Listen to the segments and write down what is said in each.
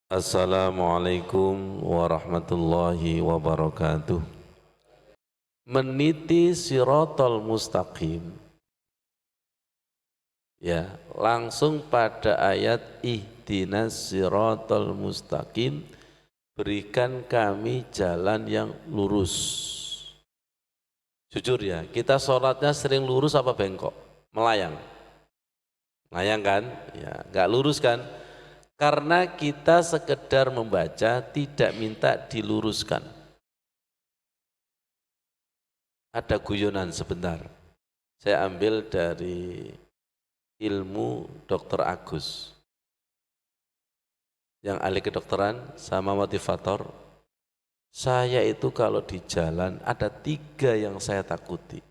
Assalamualaikum warahmatullahi wabarakatuh. Meniti sirotol mustaqim. Ya, langsung pada ayat ihdinas sirotol mustaqim, berikan kami jalan yang lurus. Jujur ya, kita sholatnya sering lurus apa bengkok? Melayang. Melayang kan? Ya, nggak lurus kan? Karena kita sekedar membaca, tidak minta diluruskan. Ada guyonan sebentar. Saya ambil dari ilmu Dr. Agus. Yang ahli kedokteran sama motivator. Saya itu kalau di jalan ada 3 yang saya takuti.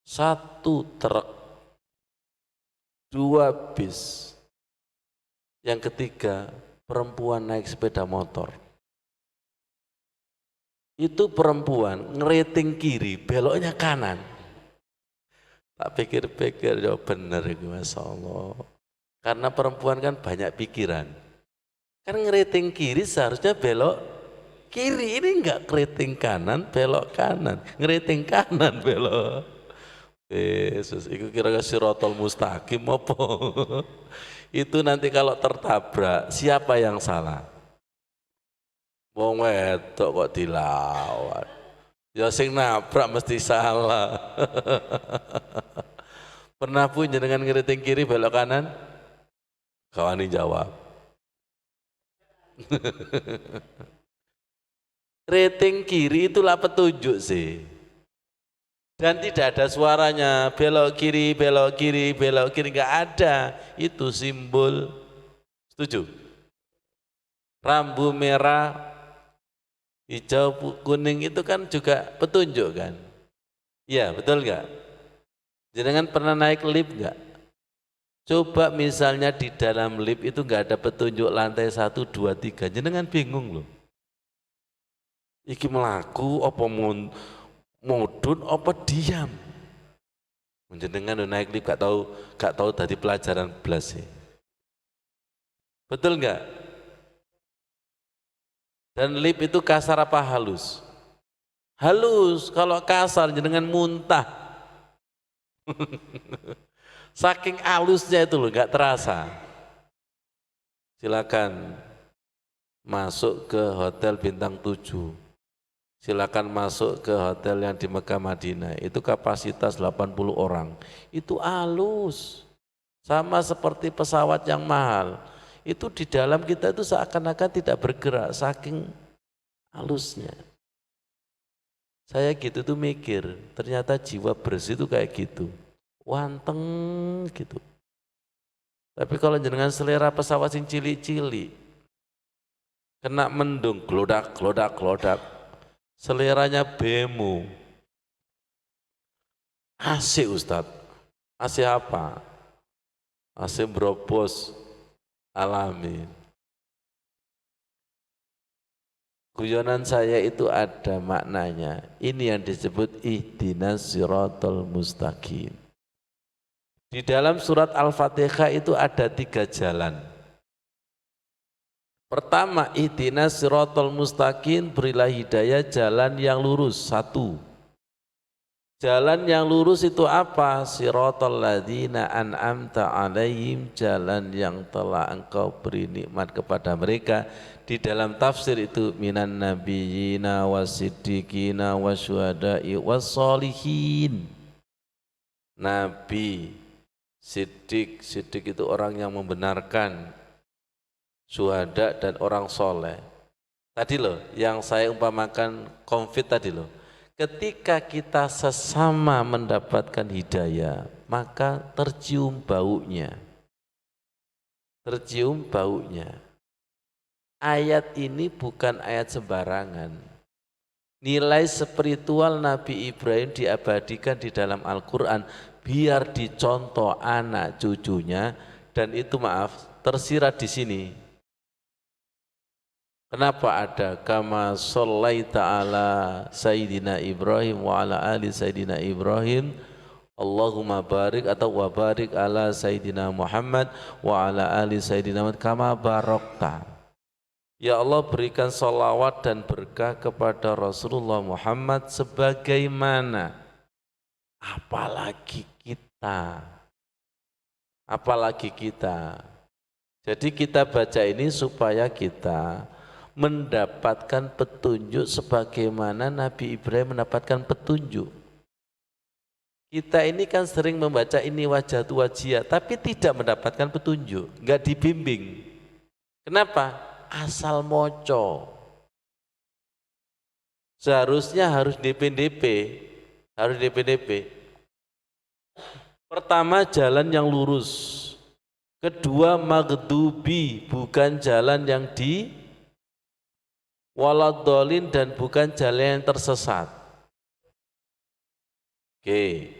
1 truk, 2 bis. Yang ketiga, perempuan naik sepeda motor. Itu perempuan ngeriting kiri, beloknya kanan. Tak pikir-pikir, ya bener itu Masya Allah. Karena perempuan kan banyak pikiran. Kan ngeriting kiri seharusnya belok kiri, ini enggak ngeriting kanan, belok kanan. Ngeriting kanan, belok. Yesus, itu kira-kira sirotol mustaqim apa? Itu nanti kalau tertabrak, siapa yang salah? Wong wedok kok dilawan. Ya sing nabrak mesti salah. Pernah punya dengan ngeriting kiri belok kanan? Kawani jawab. Rating kiri itulah petunjuk sih. Dan tidak ada suaranya belok kiri, belok kiri, belok kiri, nggak ada. Itu simbol. Setuju? Rambu merah, hijau, kuning itu kan juga petunjuk kan? Iya, betul nggak? Jenengan pernah naik lift nggak? Coba misalnya di dalam lift itu nggak ada petunjuk lantai 1, 2, 3, jenengan bingung loh. Iki melaku apa mudun apa diam? Jenengan naik lift gak tahu tadi pelajaran belas sih. Betul nggak? Dan lift itu kasar apa halus? Halus, kalau kasar jenengan muntah. Saking halusnya itu loh, nggak terasa. Silakan masuk ke hotel bintang 7. Silakan masuk ke hotel yang di Mekah Madinah, itu kapasitas 80 orang. Itu halus. Sama seperti pesawat yang mahal. Itu di dalam kita itu seakan-akan tidak bergerak, saking halusnya. Saya gitu tuh mikir, ternyata jiwa bersih itu kayak gitu. Wanteng gitu. Tapi kalau jenengan selera pesawat sing cilik-cilik, kena mendung, glodak, glodak, glodak. Seleranya bemo. AC Ustadz. AC apa? AC Brobos alami. Guyonan saya itu ada maknanya. Ini yang disebut ihdinas siratal mustaqim. Di dalam surat Al-Fatihah itu ada 3 jalan. Pertama, ihdinas siratal mustaqim, berilah hidayah jalan yang lurus. 1. Jalan yang lurus itu apa? Siratal ladzina an'amta alaihim, jalan yang telah engkau beri nikmat kepada mereka. Di dalam tafsir itu minan nabiyyina wasiddiqina wasyuhada'i wassolihin. Nabi, siddiq itu orang yang membenarkan, syuhada dan orang soleh. Tadi loh yang saya umpamakan COVID tadi loh. Ketika kita sesama mendapatkan hidayah, maka tercium baunya. Tercium baunya. Ayat ini bukan ayat sembarangan. Nilai spiritual Nabi Ibrahim diabadikan di dalam Al-Quran biar dicontoh anak cucunya, dan itu tersirat di sini. Kenapa ada kama shallaita ala Sayyidina Ibrahim wa ala ali Sayyidina Ibrahim Allahumma barik atau wa barik ala Sayyidina Muhammad wa ala ali Sayyidina Muhammad kama barokta. Ya Allah, berikan sholawat dan berkah kepada Rasulullah Muhammad sebagaimana, apalagi kita, apalagi kita. Jadi kita baca ini supaya kita mendapatkan petunjuk sebagaimana Nabi Ibrahim mendapatkan petunjuk. Kita ini kan sering membaca ini wajah tu wajia, tapi tidak mendapatkan petunjuk, nggak dibimbing. Kenapa? Asal moco. Seharusnya harus DP-DP, harus DP-DP. Pertama, jalan yang lurus. Kedua, maghdubi, bukan jalan yang di waladolin dan bukan jalan yang tersesat. Oke.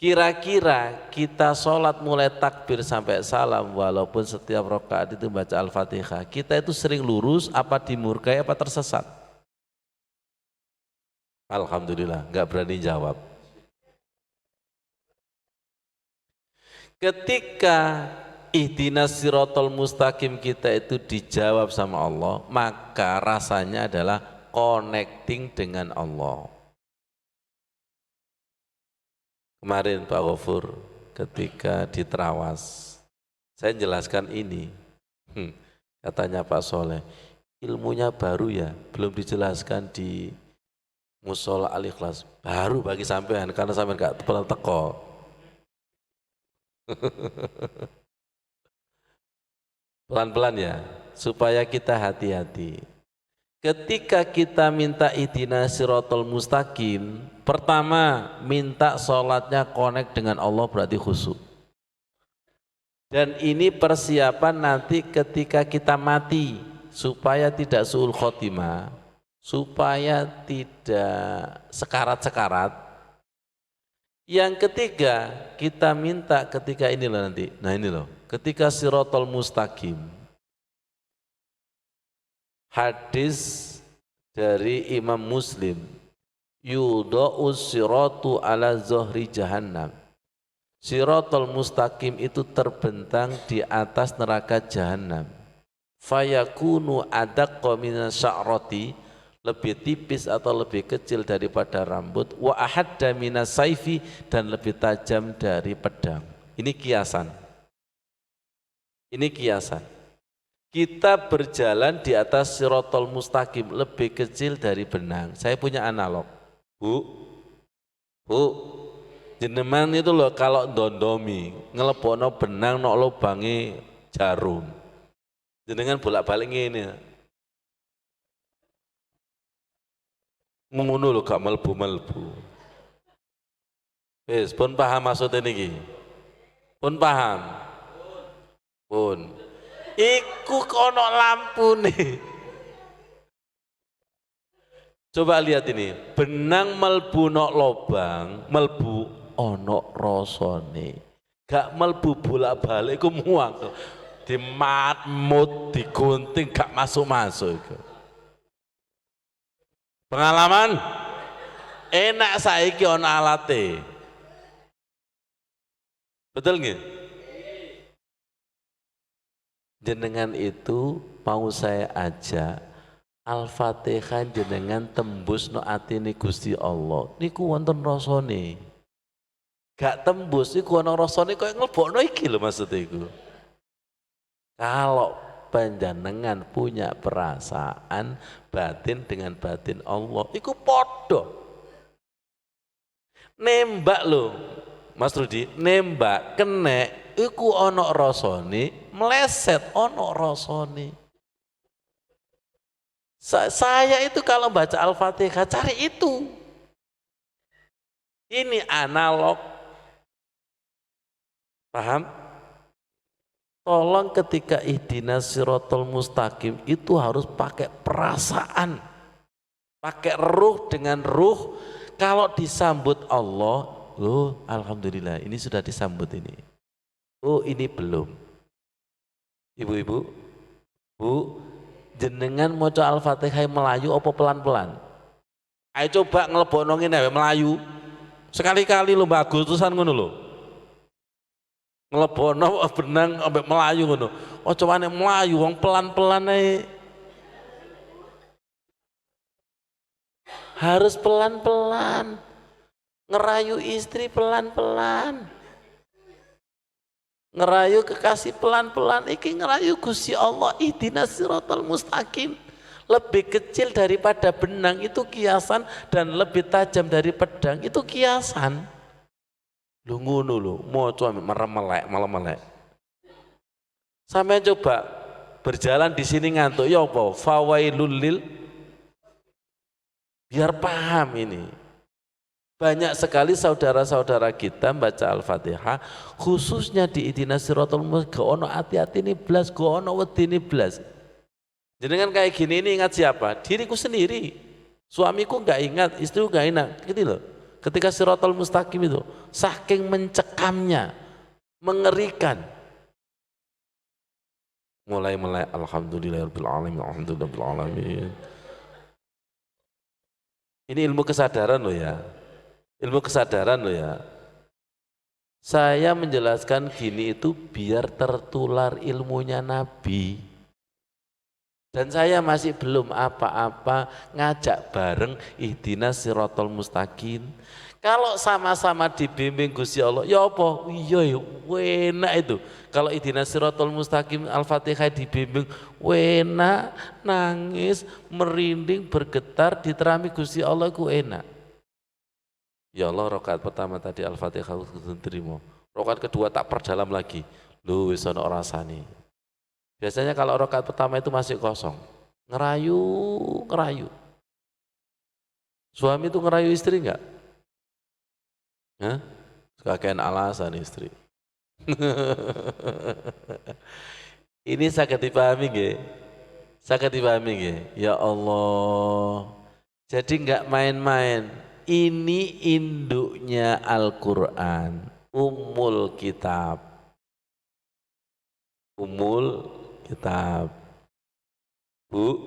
Kira-kira kita sholat mulai takbir sampai salam, walaupun setiap rakaat itu baca Al-Fatihah, kita itu sering lurus apa dimurkai apa tersesat? Alhamdulillah, nggak berani jawab. Ketika ihdinas sirotol mustaqim kita itu dijawab sama Allah, maka rasanya adalah connecting dengan Allah. Kemarin Pak Ghafur ketika di Trawas, saya jelaskan ini, katanya Pak Soleh, ilmunya baru ya, belum dijelaskan di Musola Al-Ikhlas, baru bagi sampean karena sampean gak pernah teko. Pelan-pelan ya, supaya kita hati-hati. Ketika kita minta ihdinas sirotol mustaqim, pertama minta sholatnya connect dengan Allah berarti khusyuk. Dan ini persiapan nanti ketika kita mati supaya tidak su'ul khotimah, supaya tidak sekarat-sekarat. Yang ketiga kita minta ketika ini loh nanti, nah ini loh, ketika sirotol mustaqim. Hadis dari Imam Muslim, yudha'us siratu ala zohri jahannam. Sirotol mustaqim itu terbentang di atas neraka jahannam. Fayakunu adaqqa minas sya'rati, lebih tipis atau lebih kecil daripada rambut, wa ahadda minas saifi, dan lebih tajam dari pedang. Ini kiasan. Ini kiasan. Kita berjalan di atas sirotol mustaqim lebih kecil dari benang. Saya punya analog. Bu, jenengan itu loh kalau dondomi ngelebono benang nok lubangi jarum. Jenengan bolak-balik ini. Ngono lho gak melbu-melbu. Wis pun paham maksudnya niki? Pun paham? Pun. Iku kono lampu nih. Coba lihat ini, benang melbu nok lobang, melbu ono rasane. Gak melbu bolak-balik iku muang. Dimatmut, digunting gak masuk-masuk iku. Pengalaman enak saiki ono alate. Betul nggih? Jenengan itu mau saya ajak Al-Fatihah jenengan tembus no atine Gusti Allah. Niku wonten rasane. Gak tembus niku ana rasane koyo nglebokno iki lho maksud iku. Kalau panjenengan punya perasaan batin dengan batin Allah, iku padha. Nembak lho, Mas Rudi, nembak kenek iku ana rasane, meleset ana rasane. Saya itu kalau baca Al-Fatihah cari itu. Ini analog. Paham? Tolong ketika ihdinas sirotol mustaqim itu harus pakai perasaan. Pakai ruh dengan ruh. Kalau disambut Allah, oh alhamdulillah ini sudah disambut ini. Oh ini belum. Ibu-ibu, Bu, jenengan maca Al-Fatihah melayu apa pelan-pelan? Ayo coba ngelebokno ngene melayu. Sekali-kali lho Mbak Agustusan ngono lho. Nglebono benang ambek melayu ngono. Aja wani melayu wong pelan-pelan ae. Harus pelan-pelan. Ngerayu istri pelan-pelan. Ngerayu kekasih pelan-pelan. Iki ngerayu Gusti Allah, ihdinas siratal mustaqim. Lebih kecil daripada benang itu kiasan, dan lebih tajam dari pedang itu kiasan. Lu ngono lho, maca merem-melek, malam-melek. Sampai coba berjalan di sini ngantuk, ya apa? Fawailul lil, biar paham ini. Banyak sekali saudara-saudara kita baca Al-Fatihah, khususnya di ihdinas siratal mustaqim, go ono hati-hati ini blas, go ono wedi ini blas. Jenengan kayak gini ini ingat siapa? Diriku sendiri. Suamiku nggak ingat, istriku nggak ingat, gitu loh. Ketika siratal mustaqim itu saking mencekamnya, mengerikan. Mulai alhamdulillahirabbil alamin, alhamdulillahirabbil alamin. Ini ilmu kesadaran loh ya. Ilmu kesadaran loh ya. Saya menjelaskan gini itu biar tertular ilmunya Nabi. Dan saya masih belum apa-apa ngajak bareng ihdinas siratal mustaqim. Kalau sama-sama dibimbing Gusti Allah, ya apa? Iya, enak itu. Kalau ihdinas siratal mustaqim Al-Fatihah dibimbing, enak, nangis, merinding, bergetar, diterami Gusti Allah, ku enak. Ya Allah, rakaat pertama tadi Al-Fatihah terima. Rakaat kedua tak perdalam lagi. Lu wis ana rasane. Biasanya kalau rakaat pertama itu masih kosong, ngerayu. Suami itu ngerayu istri enggak? Hah? Kakean alasan istri. Ini saged dipahami nggih? Saged dipahami nggih? Ya Allah. Jadi enggak main-main. Ini induknya Al-Qur'an, Ummul Kitab. Ummul Kitab. Bu,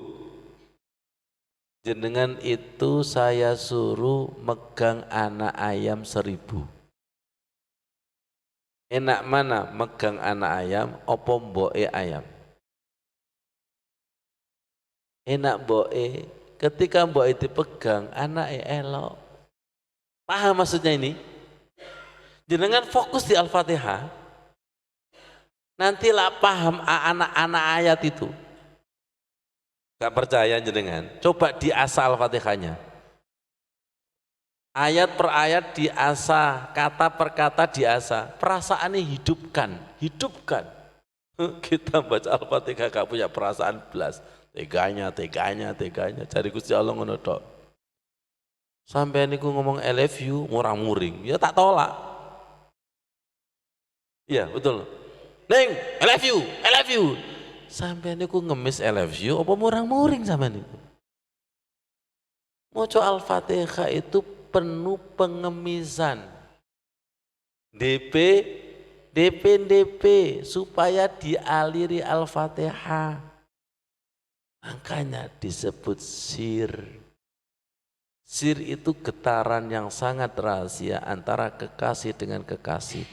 jenengan itu saya suruh megang anak ayam 1000. Enak mana megang anak ayam opo mboke ayam? Enak mboke. Ketika mboke dipegang anake elok. Paham maksudnya ini? Jenengan fokus di Al-Fatihah. Nantilah paham anak-anak ayat itu. Gak percaya jenengan, coba diasah Al-Fatihahnya. Ayat per ayat diasah, kata per kata diasah. Perasaannya hidupkan. Kita baca Al-Fatihah gak punya perasaan belas. Teganya. Cari Gusti Allah ngono tok. Sampai niku ngomong I love you, murang-muring. Ya tak tolak. Iya betul. Neng, I love you. Sampai niku ngemis I love you, apa murang-muring sama niku. Maca Al-Fatihah itu penuh pengemisan. DP supaya dialiri Al-Fatihah. Makanya disebut sir. Sir itu getaran yang sangat rahasia antara kekasih dengan kekasih.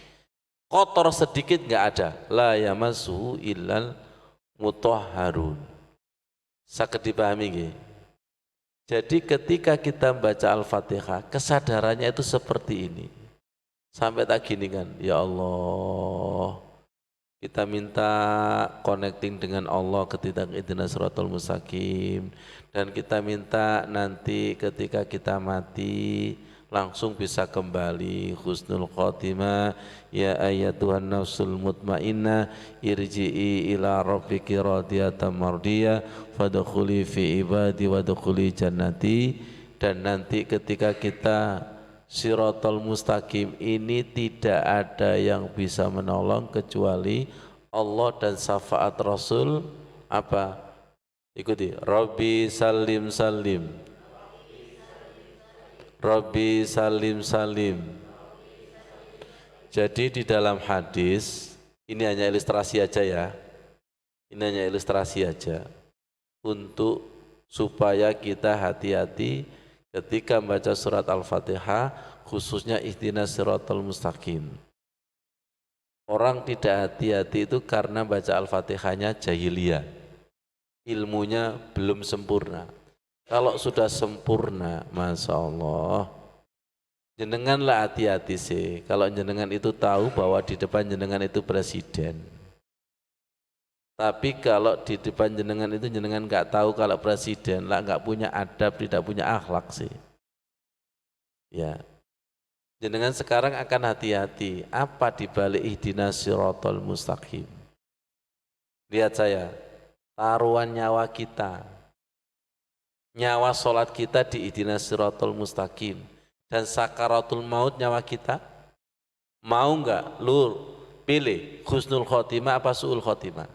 Kotor sedikit nggak ada. La yamassuhu illal mutahharun. Saged dipahami nggih? Jadi ketika kita membaca Al-Fatihah, kesadarannya itu seperti ini. Sampai tak gini kan, ya Allah, kita minta connecting dengan Allah ketika ihdinas siratal mustaqim, dan kita minta nanti ketika kita mati langsung bisa kembali husnul khotimah. Ya ayyatuhan nafsul mutmainnah irji'i ila rabbiki radiyatan mardiyah fadkhuli fi ibadi wadkhuli jannati. Dan nanti ketika kita siratal mustaqim ini tidak ada yang bisa menolong kecuali Allah dan syafaat Rasul. Apa? Ikuti. Rabbi salim salim, Rabbi salim salim. Jadi di dalam hadis, ini hanya ilustrasi aja ya. Ini hanya ilustrasi aja untuk supaya kita hati-hati ketika membaca surat Al-Fatihah, khususnya ihdinas siratal mustaqim. Orang tidak hati-hati itu karena baca Al-Fatihahnya jahiliyah. Ilmunya belum sempurna. Kalau sudah sempurna, Masya Allah, jenenganlah hati-hati sih. Kalau jenengan itu tahu bahwa di depan jenengan itu presiden. Tapi kalau di depan jenengan itu jenengan nggak tahu kalau presiden, lah nggak punya adab, tidak punya akhlak sih. Ya, jenengan sekarang akan hati-hati. Apa dibalik ihdinas siratal mustaqim? Lihat saya, taruhan nyawa kita, nyawa sholat kita di ihdinas siratal mustaqim, dan sakaratul maut nyawa kita, mau nggak lu pilih husnul khotimah apa su'ul khotimah?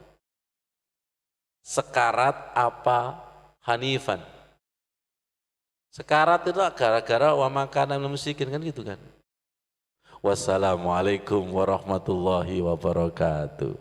Sekarat apa hanifan? Sekarat itu gara-gara wa makanan musikin kan gitu kan. Wassalamualaikum warahmatullahi wabarakatuh.